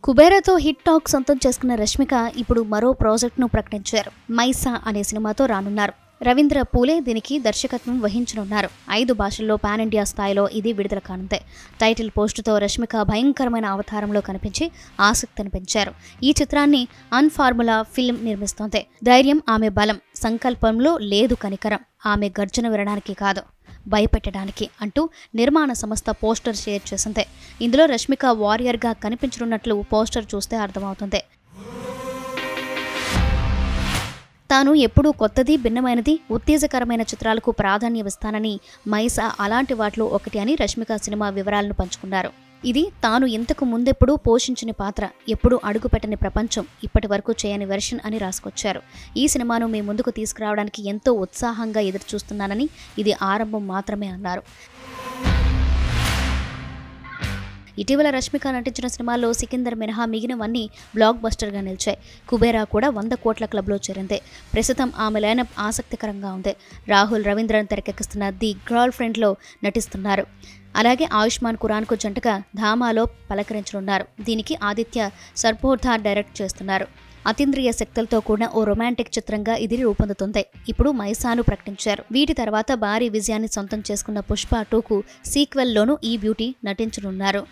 కుబేరాతో hit talk సొంతం చేసుకున్న రష్మిక ఇప్పుడు మరో ప్రాజెక్ట్ను ప్రకటించారు. మైసా అనే సినిమాతో రానున్నారు. రవీంద్ర పూలే దీనికి దర్శకత్వం వహించనున్నారు. 5 భాషల్లో పాన్ ఇండియా స్థాయిలో ఇది విడుదల కానుంది. టైటిల్ పోస్టుతో రష్మిక భయంకరమైన అవతారంలో కనిపించి ఆసక్తిని పెంచారు. ఈ చిత్రాన్ని అన్ఫార్ములా ఫిల్మ్ నిర్మిస్తోంది. ధైర్యం ఆమె బలం, సంకల్పంలో లేదు కనికరం, ఆమె గర్జన వినడానికి కాదు భయపెట్టడానికి అంటూ నిర్మాణ సంస్థ పోస్టర్ షేర్ చేసింది. ఇందులో రష్మిక వారియర్గా కనిపించనున్నట్లు పోస్టర్ చూస్తే అర్థమవుతుంది. తాను ఎప్పుడూ కొత్తది, భిన్నమైనది, ఉత్తేజకరమైన చిత్రాలకు ప్రాధాన్యమిస్తానని, మైసా అలాంటి వాటిలో ఒకటి అని రష్మిక సినిమా వివరాలను పంచుకున్నారు. ఇది తాను ఇంతకు ముందెప్పుడూ పోషించిన పాత్ర, ఎప్పుడూ అడుగుపెట్టని ప్రపంచం, ఇప్పటి వరకు చేయని వెర్షన్ అని రాసుకొచ్చారు. ఈ సినిమాను మీ ముందుకు తీసుకురావడానికి ఎంతో ఉత్సాహంగా ఎదురుచూస్తున్నానని, ఇది ఆరంభం మాత్రమే అన్నారు. ఇటీవల రష్మిక నటించిన సినిమాల్లో సికిందర్ మినహా మిగిలినవన్నీ బ్లాక్ బస్టర్గా నిలిచాయి. కుబేరా కూడా 100 కోట్ల క్లబ్లో చేరింది. ప్రస్తుతం ఆమె లైనప్ ఆసక్తికరంగా ఉంది. రాహుల్ రవీంద్రన్ తెరకెక్కిస్తున్న ది గర్ల్ ఫ్రెండ్లో నటిస్తున్నారు. అలాగే ఆయుష్మాన్ ఖురాన్కు జంటగా ధామాలో పలకరించనున్నారు. దీనికి ఆదిత్య సర్పోర్ధార్ డైరెక్ట్ చేస్తున్నారు. అతీంద్రియ శక్తులతో కూడిన ఓ రొమాంటిక్ చిత్రంగా ఇది రూపొందుతుంది. ఇప్పుడు మైసాను ప్రకటించారు. వీటి తర్వాత భారీ విజయాన్ని సొంతం చేసుకున్న పుష్ప 2కు సీక్వెల్లోనూ ఈ బ్యూటీ నటించనున్నారు.